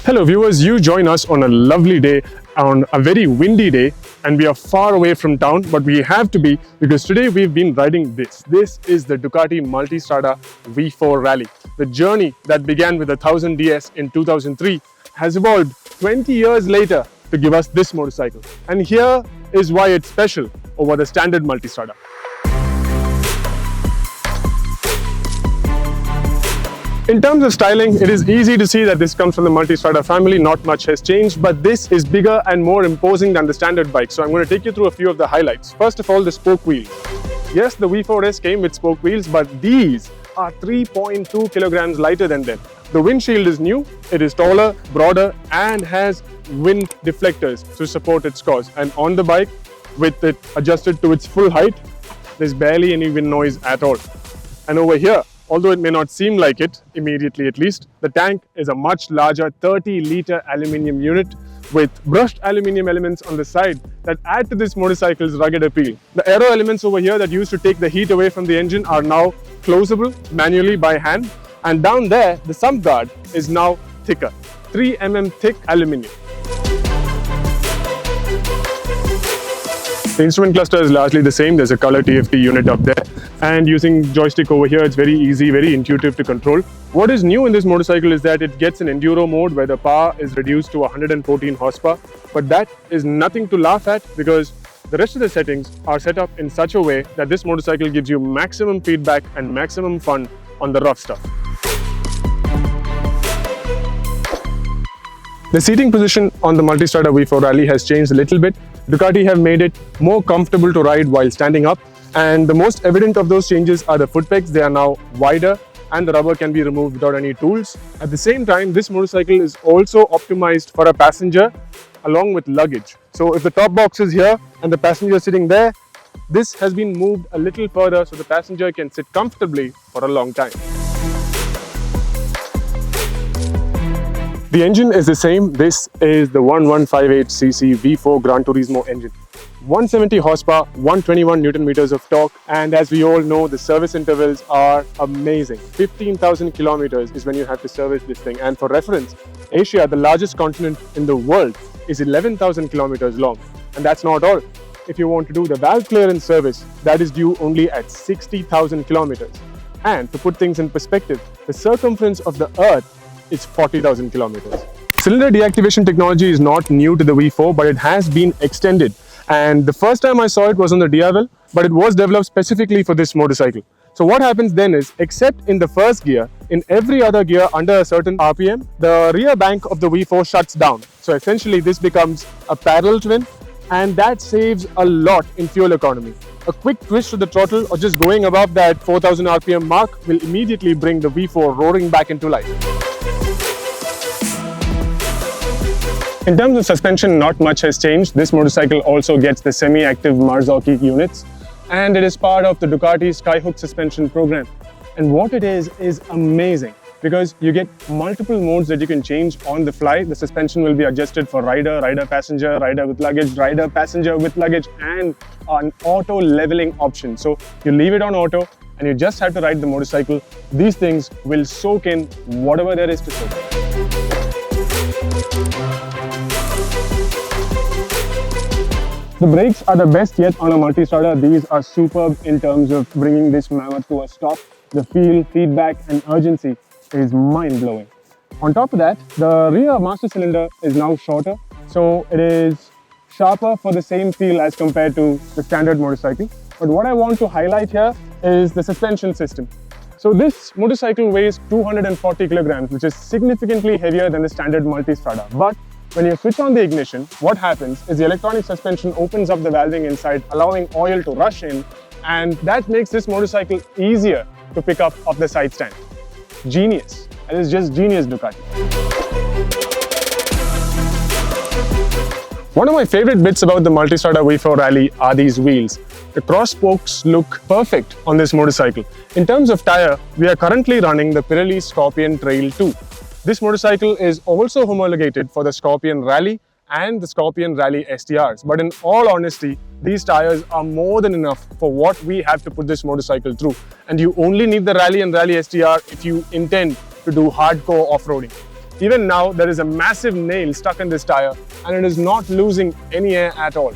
Hello viewers, you join us on a lovely day, on a very windy day, and we are far away from town, but we have to be because today we've been riding this. This is the Ducati Multistrada V4 Rally. The journey that began with the 1000 DS in 2003 has evolved 20 years later to give us this motorcycle. And here is why it's special over the standard Multistrada. In terms of styling, it is easy to see that this comes from the Multistrada family. Not much has changed, but this is bigger and more imposing than the standard bike. So I'm going to take you through a few of the highlights. First of all, the spoke wheels. Yes, the V4S came with spoke wheels, but these are 3.2 kilograms lighter than them. The windshield is new, it is taller, broader, and has wind deflectors to support its cause. And on the bike, with it adjusted to its full height, there's barely any wind noise at all. And over here, although it may not seem like it, immediately at least, the tank is a much larger 30-litre aluminium unit with brushed aluminium elements on the side that add to this motorcycle's rugged appeal. The aero elements over here that used to take the heat away from the engine are now closable manually by hand, and down there, the sump guard is now thicker, 3 mm thick aluminium. The instrument cluster is largely the same. There's a color TFT unit up there, and using joystick over here, it's very easy, very intuitive to control. What is new in this motorcycle is that it gets an enduro mode where the power is reduced to 114 horsepower, but that is nothing to laugh at because the rest of the settings are set up in such a way that this motorcycle gives you maximum feedback and maximum fun on the rough stuff. The seating position on the Multistrada V4 Rally has changed a little bit. Ducati have made it more comfortable to ride while standing up, and the most evident of those changes are the foot pegs. They are now wider and the rubber can be removed without any tools. At the same time, this motorcycle is also optimized for a passenger along with luggage. So if the top box is here and the passenger is sitting there, this has been moved a little further so the passenger can sit comfortably for a long time. The engine is the same. This is the 1158cc V4 Gran Turismo engine. 170 horsepower, 121 Newton meters of torque, and as we all know, the service intervals are amazing. 15,000 kilometers is when you have to service this thing. And for reference, Asia, the largest continent in the world, is 11,000 kilometers long. And that's not all. If you want to do the valve clearance service, that is due only at 60,000 kilometers. And to put things in perspective, the circumference of the Earth is 40,000 kilometers. Cylinder deactivation technology is not new to the V4, but it has been extended. And the first time I saw it was on the Diavel, but it was developed specifically for this motorcycle. So what happens then is, except in the first gear, in every other gear under a certain RPM, the rear bank of the V4 shuts down. So essentially this becomes a parallel twin, and that saves a lot in fuel economy. A quick twist to the throttle or just going above that 4000 RPM mark will immediately bring the V4 roaring back into life. In terms of suspension, not much has changed. This motorcycle also gets the semi-active Marzocchi units, and it is part of the Ducati Skyhook suspension program. And what it is amazing because you get multiple modes that you can change on the fly. The suspension will be adjusted for rider, rider-passenger, rider with luggage, rider-passenger with luggage, and an auto leveling option. So you leave it on auto and you just have to ride the motorcycle. These things will soak in whatever there is to soak. The brakes are the best yet on a Multistrada. These are superb in terms of bringing this mammoth to a stop. The feel, feedback and urgency is mind-blowing. On top of that, the rear master cylinder is now shorter, so it is sharper for the same feel as compared to the standard motorcycle. But what I want to highlight here is the suspension system. So this motorcycle weighs 240 kilograms, which is significantly heavier than the standard Multistrada. But when you switch on the ignition, what happens is the electronic suspension opens up the valving inside, allowing oil to rush in, and that makes this motorcycle easier to pick up off the side stand. Genius. It is just genius, Ducati. One of my favorite bits about the Multistrada V4 Rally are these wheels. The cross spokes look perfect on this motorcycle. In terms of tire, we are currently running the Pirelli Scorpion Trail 2. This motorcycle is also homologated for the Scorpion Rally and the Scorpion Rally STRs. But in all honesty, these tires are more than enough for what we have to put this motorcycle through. And you only need the Rally and Rally STR if you intend to do hardcore off-roading. Even now, there is a massive nail stuck in this tire and it is not losing any air at all.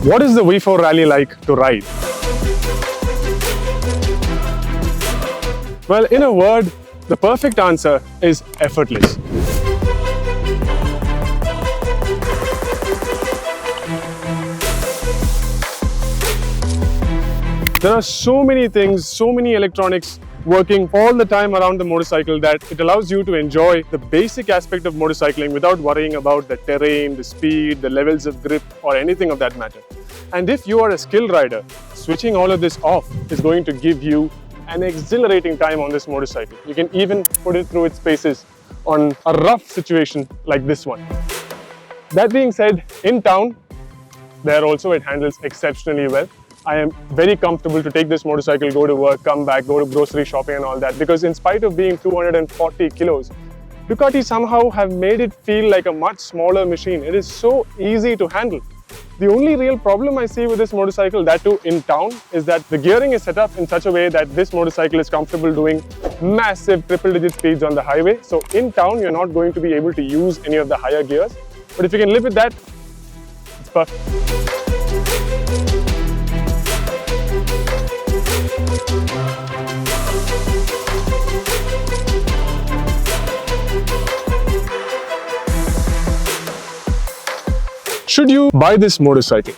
What is the V4 Rally like to ride? Well, in a word, the perfect answer is effortless. There are so many things, so many electronics working all the time around the motorcycle that it allows you to enjoy the basic aspect of motorcycling without worrying about the terrain, the speed, the levels of grip or anything of that matter. And if you are a skilled rider, switching all of this off is going to give you an exhilarating time on this motorcycle. You can even put it through its paces on a rough situation like this one. That being said, in town, there also it handles exceptionally well. I am very comfortable to take this motorcycle, go to work, come back, go to grocery shopping and all that, because in spite of being 240 kilos, Ducati somehow have made it feel like a much smaller machine. It is so easy to handle. The only real problem I see with this motorcycle, that too in town, is that the gearing is set up in such a way that this motorcycle is comfortable doing massive triple-digit speeds on the highway. So in town, you're not going to be able to use any of the higher gears. But if you can live with that, it's perfect. Should you buy this motorcycle?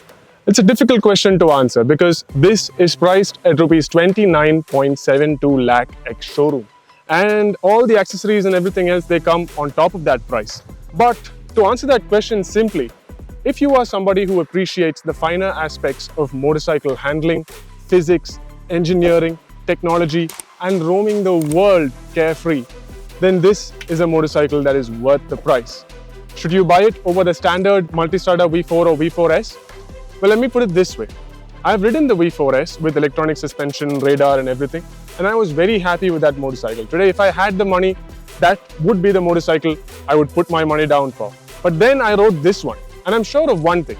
It's a difficult question to answer because this is priced at Rs 29.72 lakh ex-showroom. And all the accessories and everything else, they come on top of that price. But to answer that question simply, if you are somebody who appreciates the finer aspects of motorcycle handling, physics, engineering, technology, and roaming the world carefree, then this is a motorcycle that is worth the price. Should you buy it over the standard Multistrada V4 or V4S? Well, let me put it this way. I've ridden the V4S with electronic suspension, radar and everything, and I was very happy with that motorcycle. Today, if I had the money, that would be the motorcycle I would put my money down for. But then I rode this one, and I'm sure of one thing.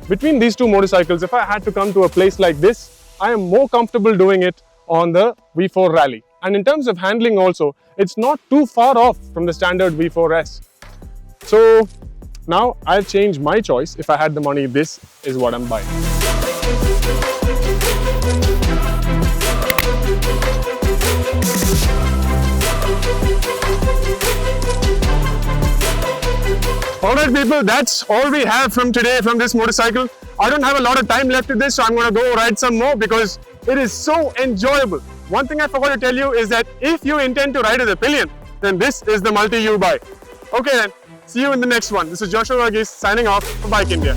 Between these two motorcycles, if I had to come to a place like this, I am more comfortable doing it on the V4 Rally. And in terms of handling also, it's not too far off from the standard V4S. So now I've changed my choice. If I had the money, this is what I'm buying. Alright people, that's all we have from today from this motorcycle. I don't have a lot of time left with this, so I'm going to go ride some more because it is so enjoyable. One thing I forgot to tell you is that if you intend to ride with a pillion, then this is the multi you buy. Okay then. See you in the next one. This is Joshua Varghese signing off from Bike India.